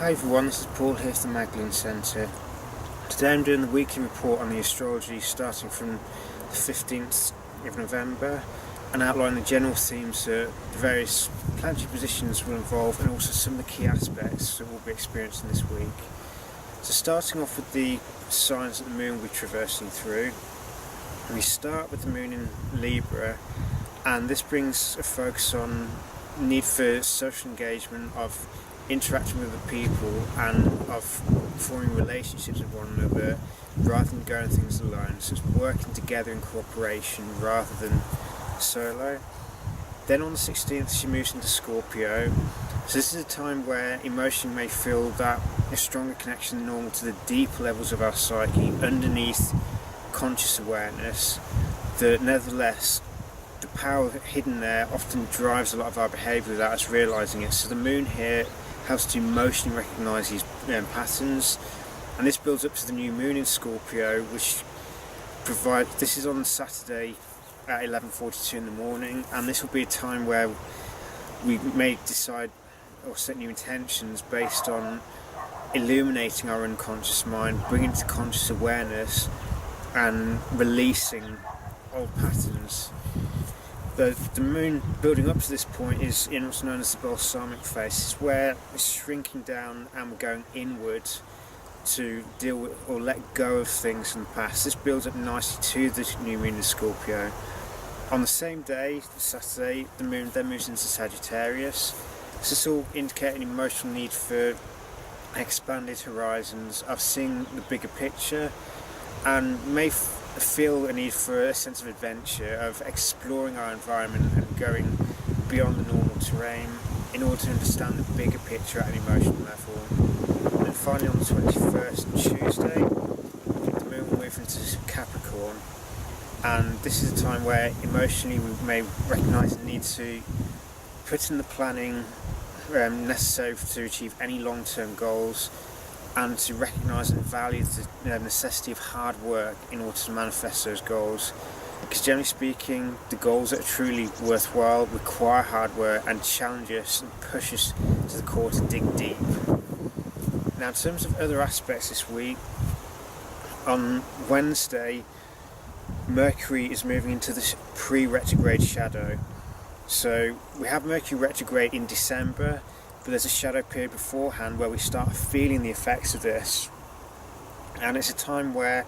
Hi everyone, this is Paul here from the Magdalene Centre. Today I'm doing the weekly report on the astrology starting from the 15th of November and outline the general themes that the various planetary positions will involve and also some of the key aspects that we'll be experiencing this week. So starting off with the signs that the moon will be traversing through, we start with the moon in Libra, and this brings a focus on need for social engagement, of interacting with other people and of forming relationships with one another rather than going things alone. So it's working together in cooperation rather than solo. Then on the 16th she moves into Scorpio. So this is a time where emotion may feel that a stronger connection than normal to the deeper levels of our psyche underneath conscious awareness, that nevertheless the power hidden there often drives a lot of our behaviour without us realising it. So the moon here helps to emotionally recognise these patterns, and this builds up to the new moon in Scorpio, which this is on Saturday at 11:42 in the morning, and this will be a time where we may decide or set new intentions based on illuminating our unconscious mind, bringing it to conscious awareness and releasing old patterns. The moon building up to this point is in what's known as the balsamic phase. This is where it's shrinking down and we're going inward to deal with or let go of things from the past. This builds up nicely to the new moon in Scorpio. On the same day, Saturday, the moon then moves into Sagittarius. This is all indicating emotional need for expanded horizons, of seeing the bigger picture, and may feel a need for a sense of adventure, of exploring our environment and going beyond the normal terrain in order to understand the bigger picture at an emotional level. And then finally on the 21st, Tuesday, the moon will move into Capricorn, and this is a time where emotionally we may recognise the need to put in the planning necessary to achieve any long-term goals, and to recognise and value the necessity of hard work in order to manifest those goals. Because generally speaking, the goals that are truly worthwhile require hard work and challenge us and push us to the core to dig deep. Now, in terms of other aspects this week, on Wednesday, Mercury is moving into this pre-retrograde shadow. So we have Mercury retrograde in December, but there's a shadow period beforehand where we start feeling the effects of this, and it's a time where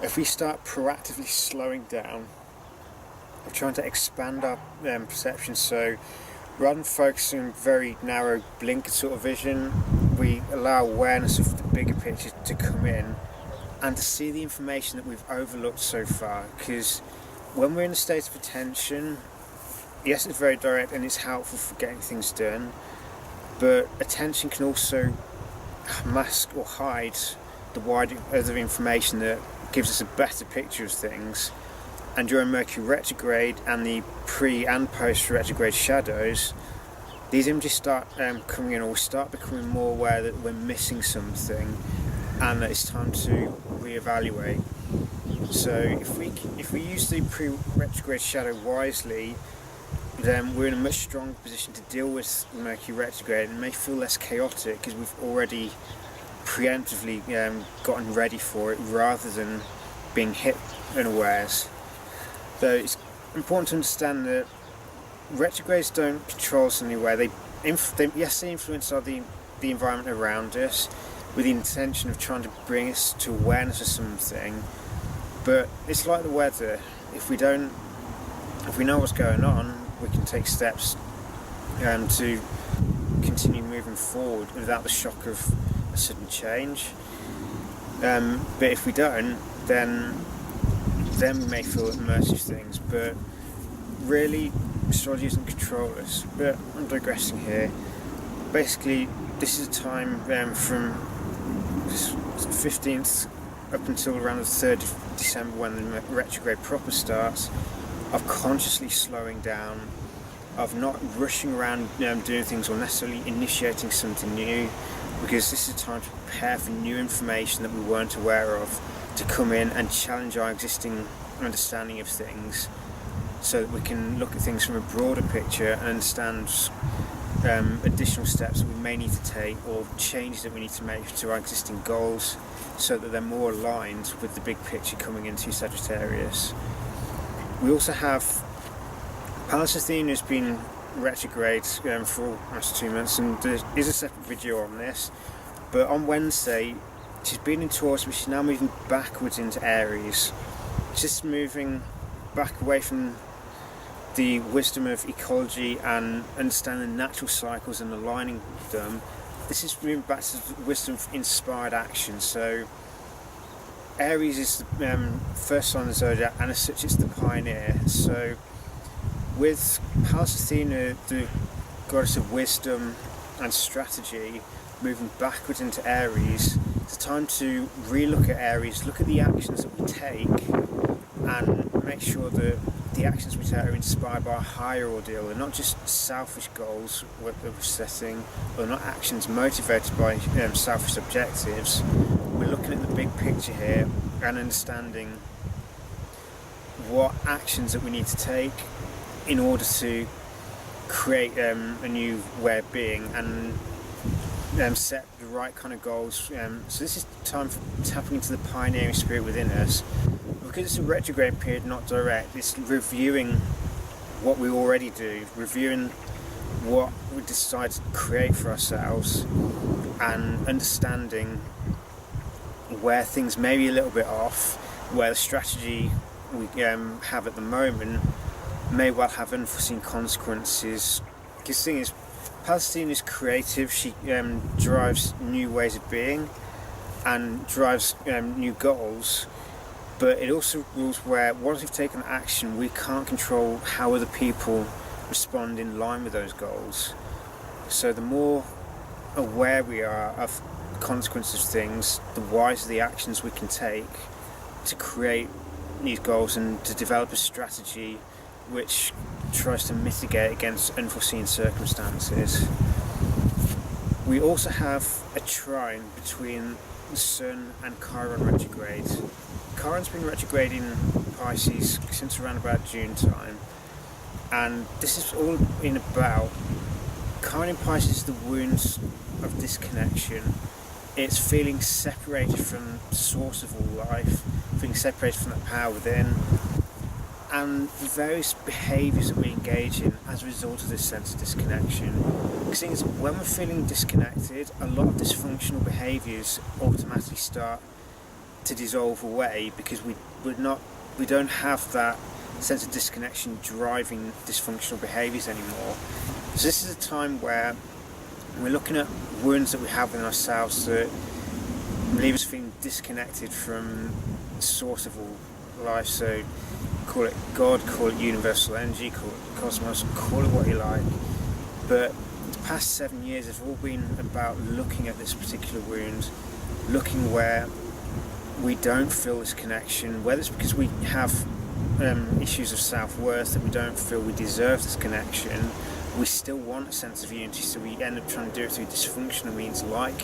if we start proactively slowing down, we're trying to expand our perception. So rather than focusing on very narrow blinkered sort of vision, we allow awareness of the bigger picture to come in and to see the information that we've overlooked so far. Because when we're in a state of attention, yes, it's very direct and it's helpful for getting things done, but attention can also mask or hide the wider other information that gives us a better picture of things. And during Mercury retrograde and the pre and post retrograde shadows, these images start coming in, or we start becoming more aware that we're missing something and that it's time to reevaluate. So if we use the pre-retrograde shadow wisely, then we're in a much stronger position to deal with Mercury retrograde, and may feel less chaotic because we've already preemptively gotten ready for it rather than being hit unawares. So it's important to understand that retrogrades don't control us anywhere. They influence the environment around us with the intention of trying to bring us to awareness of something, but it's like the weather. If we know what's going on, we can take steps to continue moving forward without the shock of a sudden change. But if we don't, then we may feel at the mercy of things. But really, astrology doesn't control us. But I'm digressing here. Basically, this is a time from the 15th up until around the 3rd of December, when the retrograde proper starts, of consciously slowing down, of not rushing around doing things or necessarily initiating something new, because this is a time to prepare for new information that we weren't aware of to come in and challenge our existing understanding of things, so that we can look at things from a broader picture and understand additional steps that we may need to take, or changes that we need to make to our existing goals, so that they're more aligned with the big picture coming into Sagittarius. We also have Pallas Athena has been retrograde for almost 2 months, and there is a separate video on this, but on Wednesday she's been in Taurus, but she's now moving backwards into Aries, just moving back away from the wisdom of ecology and understanding natural cycles and aligning them. This is moving back to the wisdom of inspired action. So Aries is the first sign of the zodiac, and as such it's the pioneer. So with Pallas Athena, the goddess of wisdom and strategy, moving backwards into Aries, it's time to relook at Aries, look at the actions that we take, and make sure that the actions we take are inspired by a higher ordeal. They're not just selfish goals that we're setting, or not actions motivated by selfish objectives. We're looking at the big picture here and understanding what actions that we need to take in order to create a new way of being, and set the right kind of goals. So this is time for tapping into the pioneering spirit within us. Because it's a retrograde period, not direct, it's reviewing what we already do, reviewing what we decide to create for ourselves, and understanding where things may be a little bit off, where the strategy we have at the moment may well have unforeseen consequences. Because the thing is, Pallas Athena is creative, she drives new ways of being and drives new goals. But it also rules where, once we've taken action, we can't control how other people respond in line with those goals. So the more aware we are of the consequences of things, the wiser the actions we can take to create these goals and to develop a strategy which tries to mitigate against unforeseen circumstances. We also have a trine between the Sun and Chiron retrograde. Chiron's been retrograde in Pisces since around about June time, and this is all been about Chiron in Pisces, the wounds of disconnection. It's feeling separated from the source of all life, feeling separated from the power within, and the various behaviours that we engage in as a result of this sense of disconnection. Because when we're feeling disconnected, a lot of dysfunctional behaviours automatically start to dissolve away, because we don't have that sense of disconnection driving dysfunctional behaviours anymore. So this is a time where we're looking at wounds that we have in ourselves that leave us feeling disconnected from the source of all life. So call it God, call it universal energy, call it cosmos, call it what you like. But the past 7 years have all been about looking at this particular wound, looking where we don't feel this connection, whether it's because we have issues of self-worth that we don't feel we deserve this connection. We still want a sense of unity, so we end up trying to do it through dysfunctional means like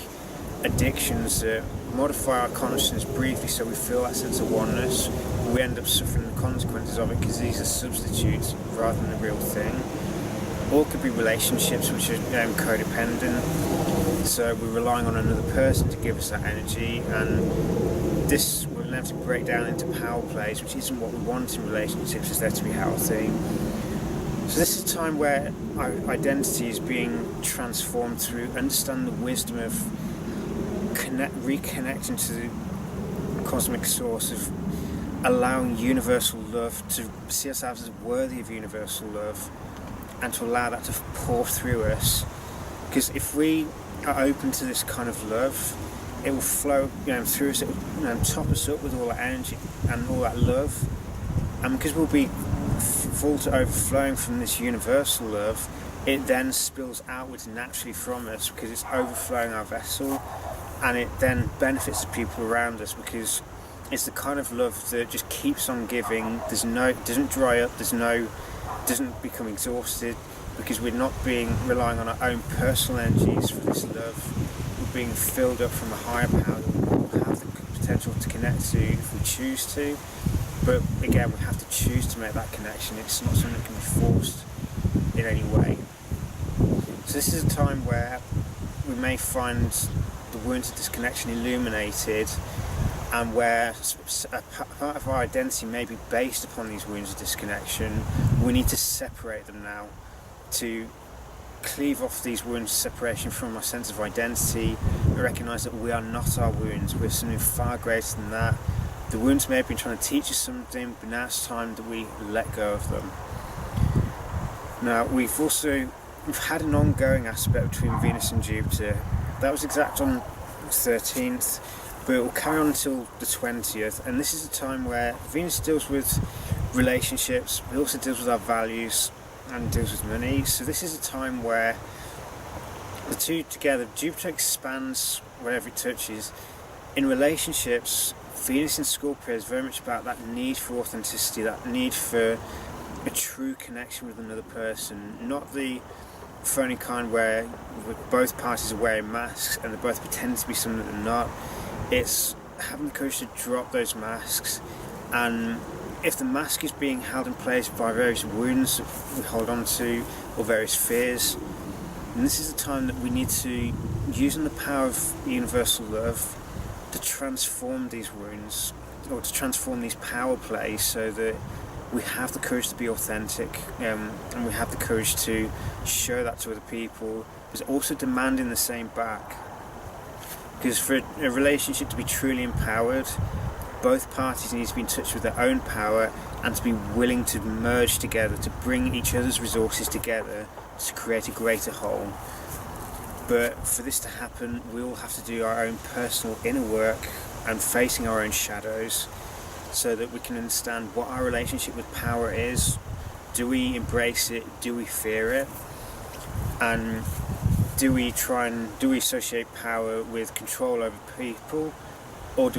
addictions that modify our consciousness briefly so we feel that sense of oneness. We end up suffering the consequences of it because these are substitutes rather than the real thing. Or it could be relationships which are codependent, so we're relying on another person to give us that energy, and this will inevitably break down into power plays, which isn't what we want in relationships. It's there to be healthy. So this is a time where our identity is being transformed through understanding the wisdom of reconnecting to the cosmic source, of allowing universal love, to see ourselves as worthy of universal love, and to allow that to pour through us. Because if we are open to this kind of love, it will flow through us, it will top us up with all that energy and all that love. And because we'll be full to overflowing from this universal love, it then spills outwards naturally from us because it's overflowing our vessel, and it then benefits the people around us because it's the kind of love that just keeps on giving. Doesn't dry up, doesn't become exhausted, because we're not relying on our own personal energies for this love. We're being filled up from a higher power that we'll have the potential to connect to if we choose to. But again, we have to choose to make that connection. It's not something that can be forced in any way. So this is a time where we may find the wounds of disconnection illuminated, and where a part of our identity may be based upon these wounds of disconnection. We need to separate them now, to cleave off these wounds of separation from our sense of identity, and recognise that we are not our wounds, we're something far greater than that. The wounds may have been trying to teach us something, but now it's time that we let go of them. Now, we've had an ongoing aspect between Venus and Jupiter. That was exact on the 13th, but it will carry on until the 20th, and this is a time where Venus deals with relationships, but also deals with our values and deals with money. So this is a time where the two together, Jupiter expands wherever it touches. In relationships, Venus in Scorpio is very much about that need for authenticity, that need for a true connection with another person, not the phony kind where both parties are wearing masks and they're both pretending to be something that they're not. It's having the courage to drop those masks, and if the mask is being held in place by various wounds that we hold on to, or various fears, then this is a time that we need to use the power of universal love to transform these wounds, or to transform these power plays, so that we have the courage to be authentic, and we have the courage to show that to other people, but also demanding the same back. Because for a relationship to be truly empowered, both parties need to be in touch with their own power and to be willing to merge together, to bring each other's resources together to create a greater whole. But for this to happen, we all have to do our own personal inner work and facing our own shadows, so that we can understand what our relationship with power is. Do we embrace it? Do we fear it? And do we associate power with control over people, or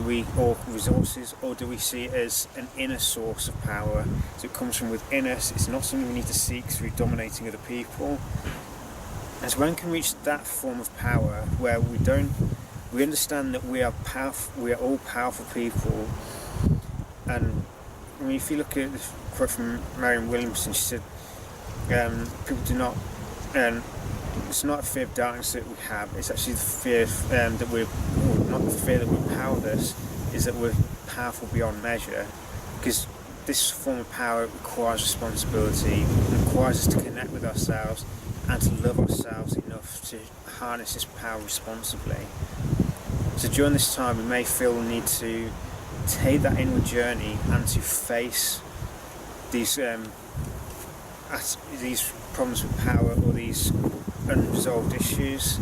resources, or do we see it as an inner source of power? So it comes from within us. It's not something we need to seek through dominating other people. And so when we can reach that form of power where we understand that we are powerful, we are all powerful people. And I mean, if you look at the quote from Marianne Williamson, she said, people do not, it's not a fear of darkness that we have, it's actually the fear that we're, or not the fear that we're powerless, is that we're powerful beyond measure. Because this form of power requires responsibility, it requires us to connect with ourselves and to love ourselves enough to harness this power responsibly. So during this time we may feel the need to take that inward journey and to face these problems with power, or these unresolved issues,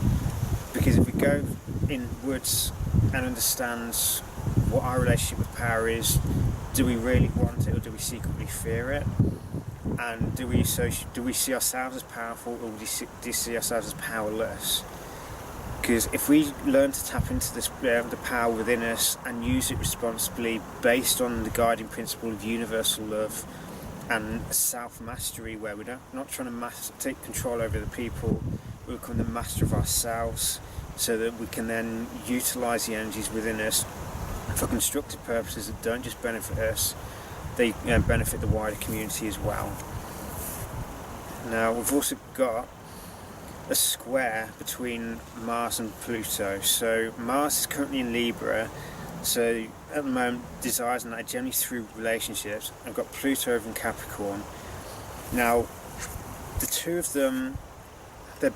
because if we go inwards and understand what our relationship with power is, do we really want it, or do we secretly fear it? And do we see ourselves as powerful, or do we see ourselves as powerless? Because if we learn to tap into this, the power within us, and use it responsibly based on the guiding principle of universal love and self-mastery, where we're not trying to take control over the people, we become the master of ourselves, so that we can then utilise the energies within us for constructive purposes that don't just benefit us, they benefit the wider community as well. Now we've also got a square between Mars and Pluto. So Mars is currently in Libra, so at the moment desires and that are generally through relationships. I've got Pluto over in Capricorn. Now the two of them, they're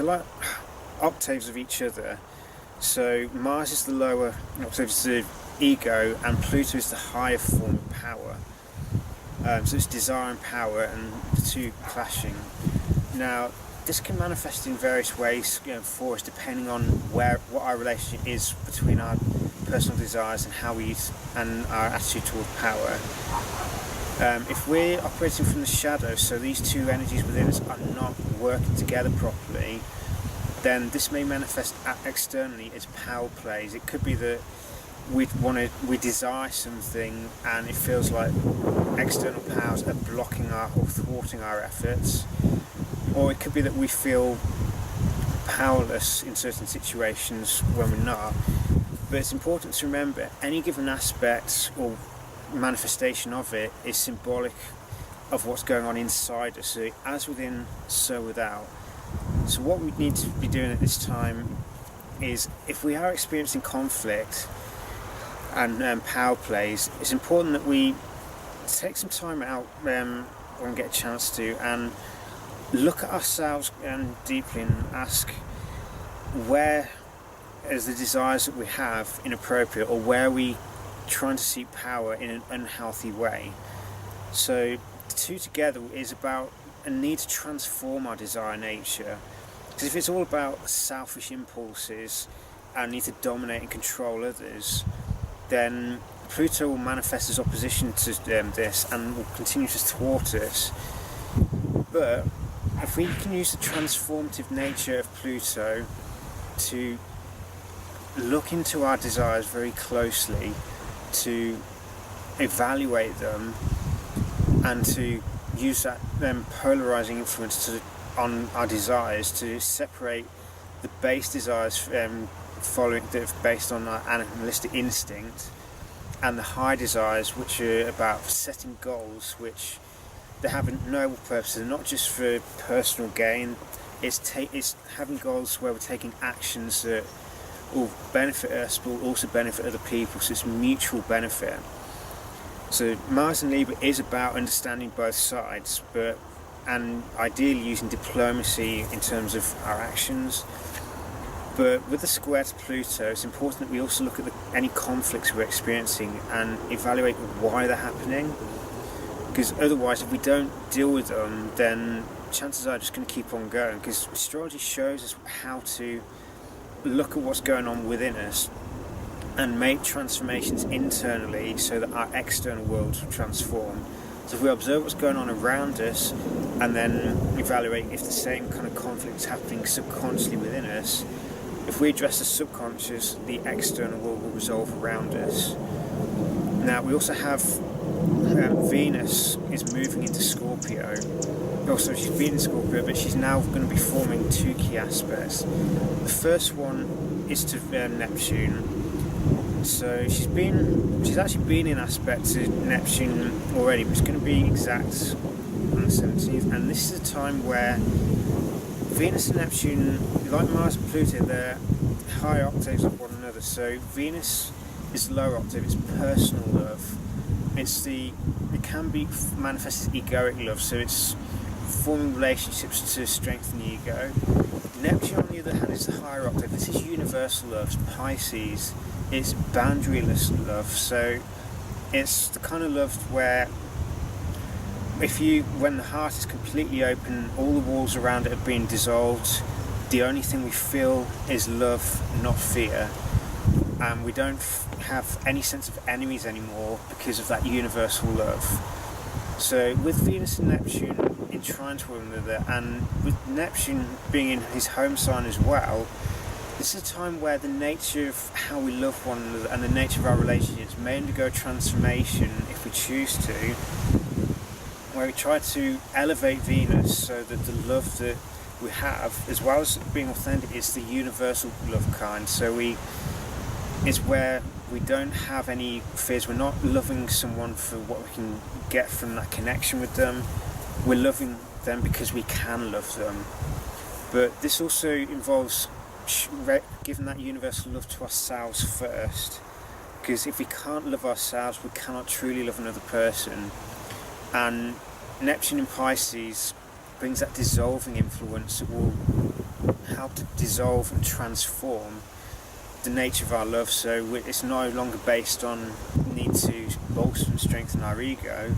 like octaves of each other. So Mars is the lower octave of the ego, and Pluto is the higher form of power. So it's desire and power, and the two clashing. Now this can manifest in various ways for us, depending on what our relationship is between our personal desires and how we use and our attitude toward power. If we're operating from the shadows, so these two energies within us are not working together properly, then this may manifest externally as power plays. It could be that we desire something and it feels like external powers are blocking or thwarting our efforts. Or it could be that we feel powerless in certain situations when we're not. But it's important to remember, any given aspect or manifestation of it is symbolic of what's going on inside us. So as within, so without. So what we need to be doing at this time is, if we are experiencing conflict and power plays, it's important that we take some time out when we get a chance to, and look at ourselves deeply and ask, where is the desires that we have inappropriate, or where are we trying to seek power in an unhealthy way? So the two together is about a need to transform our desire nature. Because if it's all about selfish impulses and need to dominate and control others, then Pluto will manifest as opposition to this and will continue to thwart us. But if we can use the transformative nature of Pluto to look into our desires very closely, to evaluate them, and to use that polarizing influence on our desires to separate the base desires following that are based on our animalistic instinct, and the high desires, which are about setting goals which they have a noble purpose. They're not just for personal gain. It's having goals where we're taking actions that will benefit us but will also benefit other people, so it's mutual benefit. So Mars in Libra is about understanding both sides, and ideally using diplomacy in terms of our actions. But with the square to Pluto, it's important that we also look at any conflicts we're experiencing and evaluate why they're happening. Because otherwise, if we don't deal with them, then chances are just going to keep on going. Because astrology shows us how to look at what's going on within us and make transformations internally so that our external world will transform. So if we observe what's going on around us and then evaluate if the same kind of conflict is happening subconsciously within us, if we address the subconscious, the external world will resolve around us. Now we also have Venus is moving into Scorpio. Also, she's been in Scorpio, but she's now going to be forming two key aspects. The first one is to Neptune. So she's actually been in aspect to Neptune already, but it's going to be exact on the 17th. And this is a time where Venus and Neptune, like Mars and Pluto, they're high octaves of one another. So Venus is lower octave, it's personal love. It can be manifested as egoic love, so it's forming relationships to strengthen the ego. Neptune, on the other hand, is the higher octave. This is universal love, it's Pisces, it's boundaryless love. So it's the kind of love where when the heart is completely open, all the walls around it have been dissolved, the only thing we feel is love, not fear, and we don't have any sense of enemies anymore because of that universal love. So with Venus and Neptune entwined to one another, and with Neptune being in his home sign as well, this is a time where the nature of how we love one another and the nature of our relationships may undergo transformation if we choose to, where we try to elevate Venus so that the love that we have, as well as being authentic, is the universal love kind. So it's where we don't have any fears. We're not loving someone for what we can get from that connection with them. We're loving them because we can love them. But this also involves giving that universal love to ourselves first. Because if we can't love ourselves, we cannot truly love another person. And Neptune in Pisces brings that dissolving influence that will help to dissolve and transform the nature of our love. So it's no longer based on need to bolster and strengthen our ego,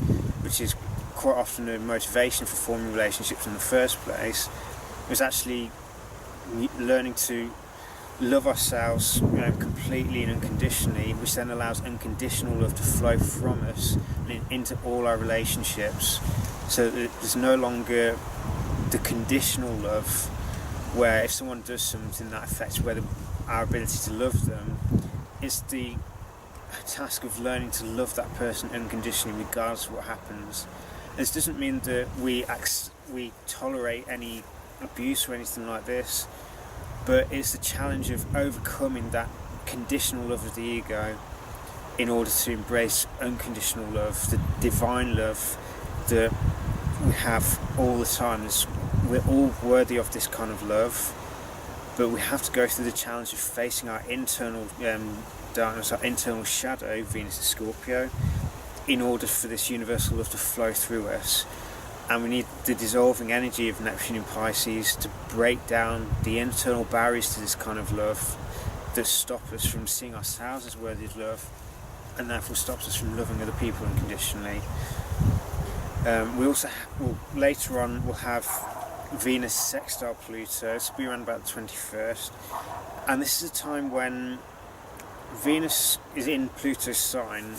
which is quite often a motivation for forming relationships in the first place. It's actually learning to love ourselves completely and unconditionally, which then allows unconditional love to flow from us and into all our relationships, so that there's no longer the conditional love where if someone does something that affects our ability to love them. It's the task of learning to love that person unconditionally regardless of what happens. This doesn't mean that we tolerate any abuse or anything like this, but it's the challenge of overcoming that conditional love of the ego in order to embrace unconditional love, the divine love that we have all the time. There's we're all worthy of this kind of love, but we have to go through the challenge of facing our internal darkness, our internal shadow, Venus and Scorpio, in order for this universal love to flow through us. And we need the dissolving energy of Neptune in Pisces to break down the internal barriers to this kind of love that stop us from seeing ourselves as worthy of love, and therefore stops us from loving other people unconditionally. We also later on we'll have Venus sextile Pluto. This will be around about the 21st, and this is a time when Venus is in Pluto's sign,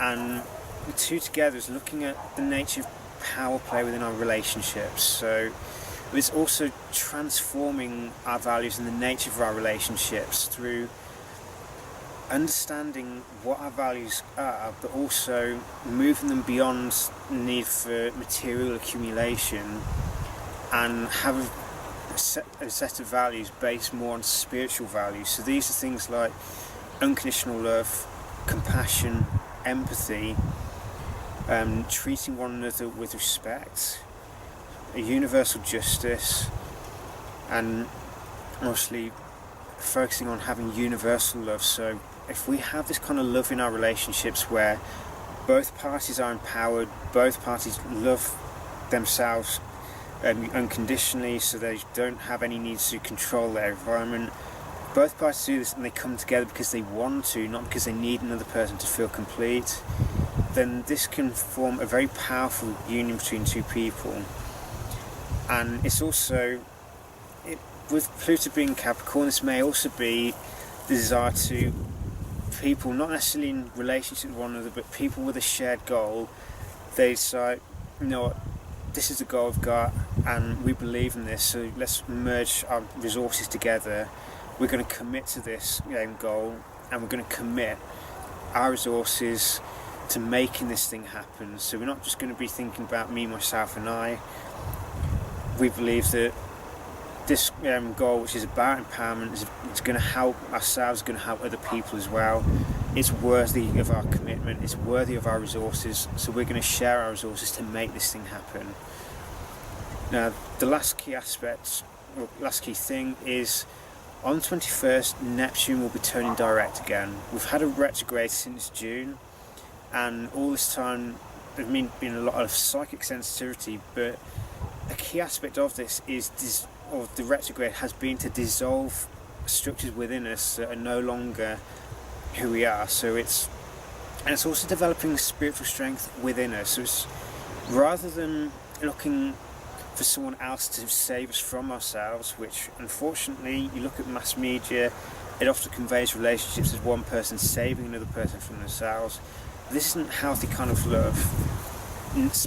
and the two together is looking at the nature of power play within our relationships. So it's also transforming our values and the nature of our relationships through understanding what our values are, but also moving them beyond the need for material accumulation, and have a set of values based more on spiritual values. So these are things like unconditional love, compassion, empathy, treating one another with respect, a universal justice, and mostly focusing on having universal love. So if we have this kind of love in our relationships where both parties are empowered, both parties love themselves unconditionally, so they don't have any need to control their environment, both parties do this and they come together because they want to, not because they need another person to feel complete, then this can form a very powerful union between two people. And it's also, with Pluto being Capricorn, this may also be the desire to people, not necessarily in relationship with one another, but people with a shared goal. They decide, you know what, this is the goal I've got and we believe in this, so let's merge our resources together. We're going to commit to this goal, and we're going to commit our resources to making this thing happen. So we're not just going to be thinking about me, myself and I. We believe that this goal, which is about empowerment, is going to help ourselves, going to help other people as well. It's worthy of our commitment, it's worthy of our resources, so we're going to share our resources to make this thing happen. Now, the last key aspect, or last key thing, is on the 21st, Neptune will be turning direct again. We've had a retrograde since June, and all this time there's been a lot of psychic sensitivity, but a key aspect of this is of the retrograde has been to dissolve structures within us that are no longer who we are. So it's also developing spiritual strength within us. So it's, rather than looking for someone else to save us from ourselves, which unfortunately you look at mass media, it often conveys relationships as one person saving another person from themselves. This isn't a healthy kind of love.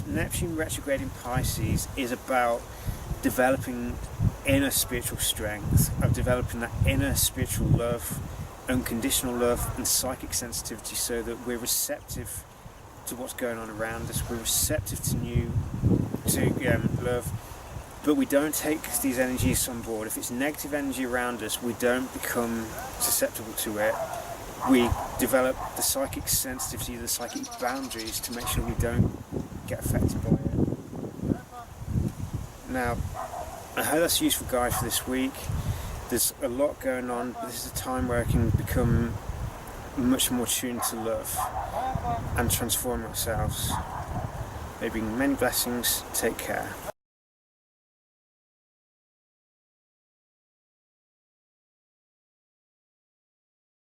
Neptune retrograde in Pisces is about developing inner spiritual strength, of developing that inner spiritual love, unconditional love and psychic sensitivity, so that we're receptive to what's going on around us, we're receptive to love, but we don't take these energies on board. If it's negative energy around us, we don't become susceptible to it. We develop the psychic sensitivity, the psychic boundaries to make sure we don't get affected by it. Now, I hope that's a useful guide for this week. There's a lot going on, but this is a time where I can become much more tuned to love and transform ourselves. May bring many blessings. Take care.